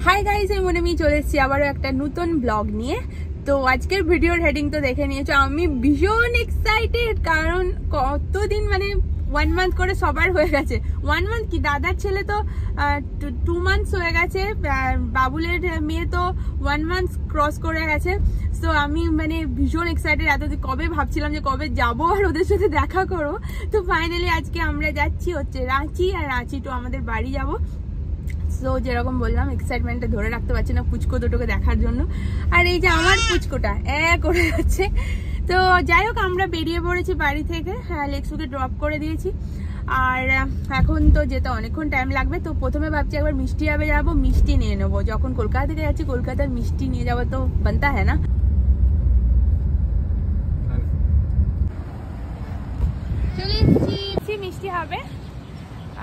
Hi guys, আমি মনে চলে এসেছি আবারও একটা নতুন ব্লগ নিয়ে। তো আজকের ভিডিওর হেডিং তো দেখে নিয়েছো, আমি ভীষণ এক্সাইটেড। কারণ কতদিন 1 মান্থ করে সবার হয়ে গেছে। 1 মান্থ কি, দাদার ছেলে তো 2 মান্থস হয়ে গেছে, বাবুলের মেয়ে তো 1 মান্থ ক্রস করে গেছে। তো আমি ভীষণ এক্সাইটেড। এতদিন কবে ভাবছিলাম যে কবে যাবো আর ওদের সাথে দেখা করবো। তো ফাইনালি আজকে আমরা যাচ্ছি হচ্ছে রাঁচি, আর রাঁচি তো আমাদের বাড়ি যাবো। তো যেরকম বললাম, এক্সাইটমেন্টটা ধরে রাখতে পারছি না পুচকো দুটোকে দেখার জন্য। আর এই যে আমার পুচকোটা করে যাচ্ছে। তো যাই হোক, আমরা বেরিয়ে পড়েছি বাড়ি থেকে। লেক্সুকে ড্রপ করে দিয়েছি। আর এখন তো যেতে অনেকক্ষণ টাইম লাগবে। তো প্রথমে ভাবছি একবার মিষ্টি যাবে যাবো, মিষ্টি নিয়ে নেবো। যখন কলকাতা থেকে যাচ্ছি, কলকাতার মিষ্টি নিয়ে যাবো তো বানতা হ্যাঁ না। চলে এসেছি, মিষ্টি হবে।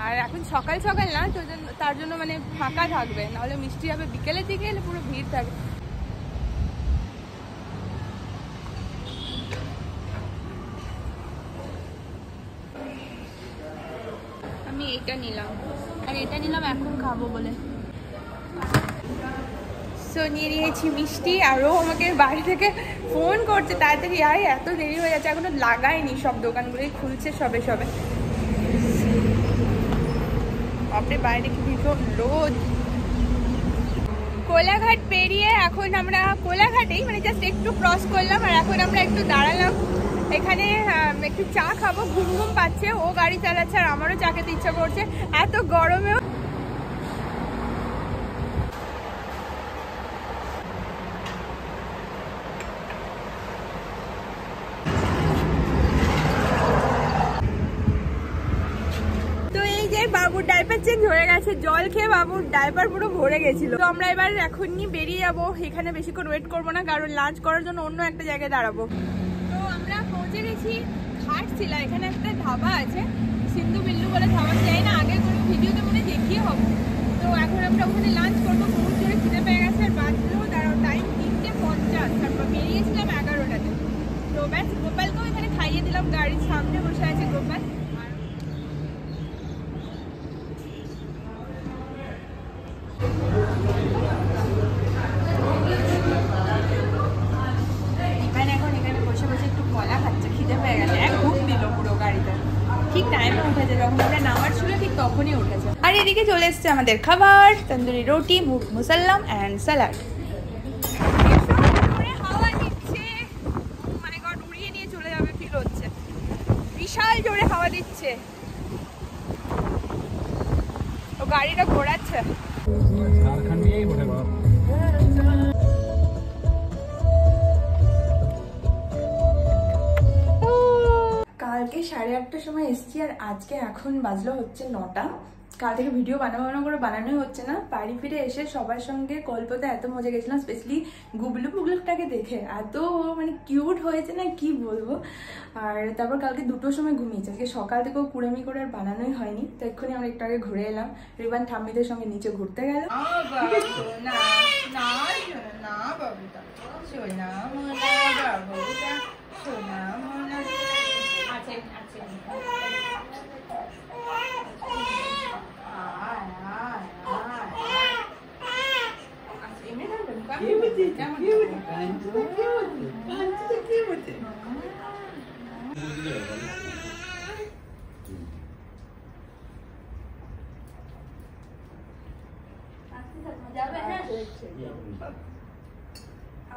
আর এখন সকাল সকাল না, তো তার জন্য ফাঁকা থাকবে, নাহলে মিষ্টি হবে বিকেলের দিকে, এলে পুরো ভিড় থাকবে। আমি এইটা নিলাম, আর এটা নিলাম এখন খাবো বলে। সো নিয়ে নিয়েছি মিষ্টি। আরও আমাকে বাড়ি থেকে ফোন করছে তাড়াতাড়ি আয়, এত দেরি হয়ে যাচ্ছে। এখনো লাগায়নি, সব দোকানগুলোই খুলছে সবে সবে। আপনি বাইরে কি ভীষণ রোদ। কোলাঘাট পেরিয়ে এখন আমরা কোলাঘাটেই জাস্ট একটু ক্রস করলাম। আর এখন আমরা একটু দাঁড়ালাম এখানে, একটু চা খাবো। ঘুম ঘুম পাচ্ছে, ও গাড়ি চালাচ্ছে আর আমারও চা খেতে ইচ্ছা করছে এত গরমেও। বাবুর ডাইপার চেঞ্জ হয়ে গেছে, জল খেয়ে বাবুর ডাইপার পুরো ভরে গেছিল। তো আমরা এবার এখনই বেরিয়ে যাবো। এখানে বেশিক্ষণ ওয়েট করবো না, কারণ লাঞ্চ করার জন্য অন্য একটা জায়গায় দাঁড়াবো। তো আমরা পৌঁছে গেছি ঘাটশিলা। এখানে একটা ধাবা আছে, সিন্ধু বিল্লু বলে ধাবা, যাই না আগে কোনো ভিডিওতে দেখিয়ে হবো। তো এখন আমরা ওখানে লাঞ্চ করবো। বহুত জোরে খিদে পেয়ে গেছে। আর বাজলো দাঁড়াও টাইম 3:50, তারপর বেরিয়েছিলাম 11টাতে। তো ব্যাস, গোপালকেও এখানে খাইয়ে দিলাম, গাড়ির সামনে বসে আছে গোপাল। এখানে বসে বসে একটু কলা খাচ্ছে, খিদে পেয়ে গেছে। এক ঘুম দিল পুরো গাড়িতে, ঠিক টাইমে উঠেছে, যখন আমরা নামার ছিল ঠিক তখনই উঠেছে। আর এদিকে চলে এসছে আমাদের খাবার, তন্দুরি রুটি, মুসাল্লাম অ্যান্ড স্যালাড। হাওয়া দিচ্ছে, মানে গড, উড়িয়ে নিয়ে চলে যাবে ফিল হচ্ছে। বিশাল জোরে হাওয়া দিচ্ছে, ও গাড়িটা ঘোরাচ্ছে। কালকে 8:30টার সময় এসেছি, আর আজকে এখন বাজলো হচ্ছে 9টা। কাল থেকে ভিডিও বানানো বানানোই হচ্ছে না। বাড়ি ফিরে এসে সবার সঙ্গে গল্পতে এত মজা গেছিলাম, স্পেশালি গুবলু পুগলুটাকে দেখে এত কিউট হয়েছে না, কি বলবো। আর তারপর কালকে 2টোর সময় ঘুমিয়েছে। আজকে সকাল থেকেও কুড়েমি করে আর বানানোই হয়নি। তো এক্ষুনি আমরা একটু আগে ঘুরে এলাম, রিবান ঠাম্মিদের সঙ্গে নিচে ঘুরতে গেল।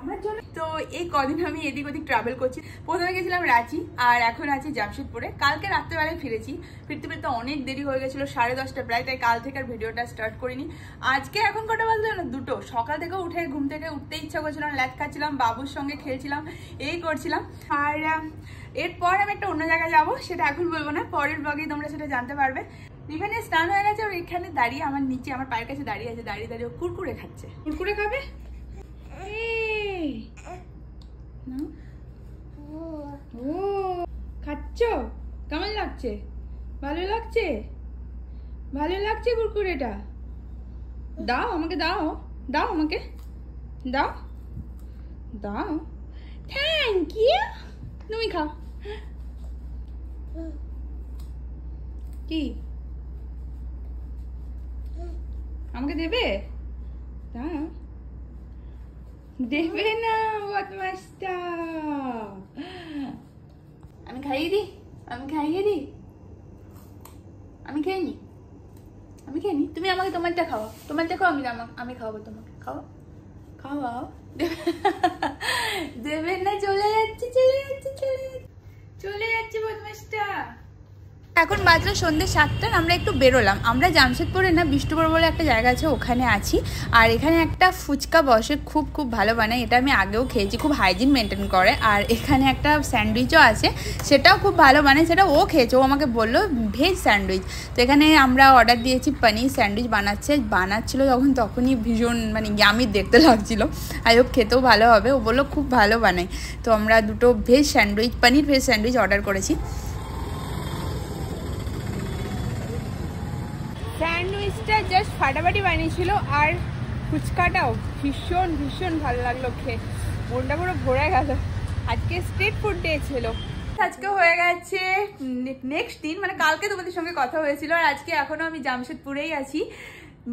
আমার জন্য তো এই কদিন আমি এদিক ওদিক ট্রাভেল করছি। প্রথমে গেছিলাম রাঁচি, আর এখন আছি জামশেদপুরে। কালকে রাত্রেবেলায় ফিরেছি, ফিরতে ফিরতে অনেক দেরি হয়ে গেছিলো, 10:30 প্রায়। তাই কাল থেকে আর ভিডিওটা স্টার্ট করিনি। আজকে এখন কটা বাজলো না, 2টো। সকাল থেকে ঘুম থেকে উঠতে ইচ্ছা করছিল না, ল্যাদ খাচ্ছিলাম, বাবুর সঙ্গে খেলছিলাম, এই করছিলাম। আর এরপর আমি একটা অন্য জায়গায় যাবো, সেটা এখন বলবো না, পরের ব্লগেই তোমরা সেটা জানতে পারবে। এখানে স্নান হয়ে গেছে, ওর এখানে দাঁড়িয়ে আমার নিচে আমার পায়ের কাছে দাঁড়িয়ে আছে, দাঁড়িয়ে দাঁড়িয়ে ও কুরকুরে খাচ্ছে। কুরকুরে খাবে ও খাচ্ছ? কেমন লাগছে? ভালো লাগছে? ভালো লাগছে কুরকুরেটা? দাও আমাকে, দাও দাও আমাকে, দাও দাও। Thank you. তুমি খাও। কি আমাকে দেবে? দেবে না বদমাশটা। আমি খাইয়ে দিই, আমি খাইয়ে দিই, আমি খেয়ে নি, আমি খেয়ে নি। তুমি আমাকে তোমারটা খাও, তোমারটা খাও, আমি খাওয়াবো তোমাকে। খাও খাওয়াও। দেবে না, চলে যাচ্ছে চলে যাচ্ছে চলে যাচ্ছে চলে যাচ্ছে বদমাশটা। এখন বাজলো সন্ধ্যে 7টা। আমরা একটু বেরোলাম। আমরা জামশেদপুরে না বিষ্ণুপুর বলে একটা জায়গা আছে, ওখানে আছি। আর এখানে একটা ফুচকা বসে, খুব খুব ভালো বানায়। এটা আমি আগেও খেয়েছি, খুব হাইজিন মেনটেন করে। আর এখানে একটা স্যান্ডউইচও আছে, সেটাও খুব ভালো বানায়। সেটা ও খেয়েছে, ও আমাকে বললো ভেজ স্যান্ডউইচ। তো এখানে আমরা অর্ডার দিয়েছি, পনির স্যান্ডউইচ বানাচ্ছিলো তখনই ভীষণ মানে ইয়ামি দেখতে লাগছিলো। আই হোপ খেতেও ভালো হবে। ও বললো খুব ভালো বানায়। তো আমরা দুটো ভেজ স্যান্ডউইচ, পনির ভেজ স্যান্ডউইচ অর্ডার করেছি। স্যান্ডউইচটা জাস্ট ফাটাফাটি বানিয়েছিল, আর ফুচকাটাও ভীষণ ভীষণ ভালো লাগলো খেয়ে, মনটা পুরো ভরে গেল। আজকে স্ট্রিট ফুড ডে ছিল। আজকে হয়ে গেছে নেক্সট দিন, মানে কালকে তোমাদের সঙ্গে কথা হয়েছিল, আর আজকে এখনো আমি জামশেদপুরেই আছি।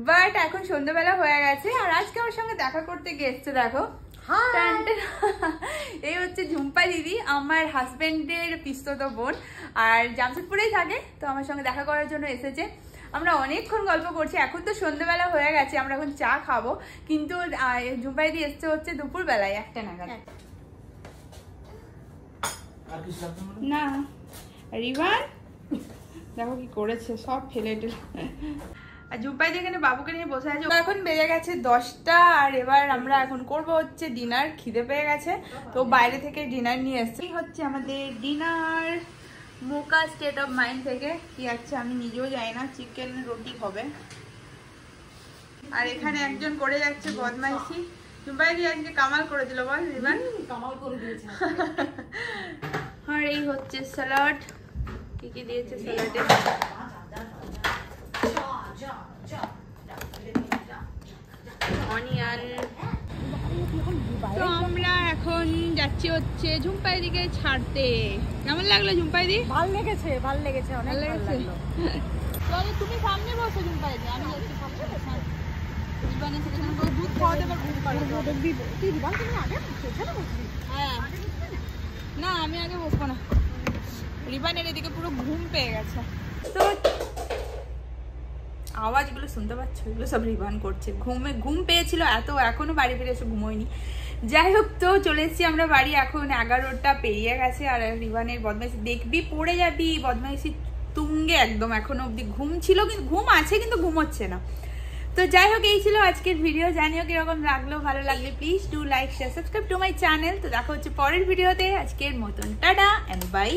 বাট এখন সন্ধ্যাবেলা হয়ে গেছে, আর আজকে আমার সঙ্গে দেখা করতে গেছে। দেখো, এই হচ্ছে ঝুম্পা দিদি, আমার হাজবেন্ডের পিস্তত বোন, আর জামশেদপুরেই থাকে। তো আমার সঙ্গে দেখা করার জন্য এসেছে। আমরা অনেকক্ষণ গল্প করছি। এখন তো সন্ধ্যাবেলা হয়ে গেছে, আমরা এখন চা খাবো। কিন্তু ঝুম্পা দিদি এসছে হচ্ছে দুপুরবেলায় 1টা নাগাদ। না রিবান দেখো কি করেছে, সব ফেলে টেলে। আর ঝুম্পাই এখানে বাবুকে নিয়ে বসে আছে। এখন বেজে গেছে 10টা, আর এবার আমরা এখন করবো হচ্ছে ডিনার। খিদে পেয়ে গেছে, তো বাইরে থেকে ডিনার নিয়ে এসছি। হচ্ছে আমাদের dinner mocha state of mind থেকে। কি আছে আমি নিজেও জানি না, চিকেন রুটি হবে। আর এখানে একজন করে যাচ্ছে বদমাইশি। ঝুম্পাই দিয়ে আজকে কামাল করে দিল, বল রিবান? কামাল করে দিয়েছে। আর এই হচ্ছে স্যালাড। কি কি দিয়েছে স্যালাডে? অনিয়ন। তো আমরা এখন যাচ্ছি হচ্ছে ঝুম্পাই দিকে ছাড়তে। কেমন লাগলো ঝুম্পাই দি? ভালো লেগেছে, ভালো লেগেছে, অনেক ভালো লেগেছে। তাহলে তুমি সামনে বসো ঝুম্পাই দি, আমি যাচ্ছি সামনে। রিবানের সাথে দুধ খাওয়াতে পারবো। তুই রিবান তুমি আগে পেছনে বসবি? হ্যাঁ, না আমি আগে বসবো না। রিবানের এদিকে পুরো ঘুম পেয়ে গেছে। তো আওয়াজগুলো শুনতে পাচ্ছ, এগুলো সব রিবান করছে। ঘুম পেয়েছিল এত, এখনো বাড়ি ফিরে এসে ঘুমোয়নি। যাই হোক, তো চলে এসেছি আমরা বাড়ি। এখন 11টা পেরিয়ে গেছে, আর রিবানের বদমাইশি দেখবি পড়ে যাবি, বদমাইশি তুঙ্গে একদম। এখনো অব্দি ঘুম ছিল, কিন্তু ঘুম আছে কিন্তু ঘুমোচ্ছে না। তো যাই হোক, এই ছিল আজকের ভিডিও। জানিও কিরকম লাগলো, ভালো লাগলে please do like share subscribe to my channel. তো দেখা হচ্ছে পরের ভিডিওতে। আজকের মতন টাটা এন্ড বাই।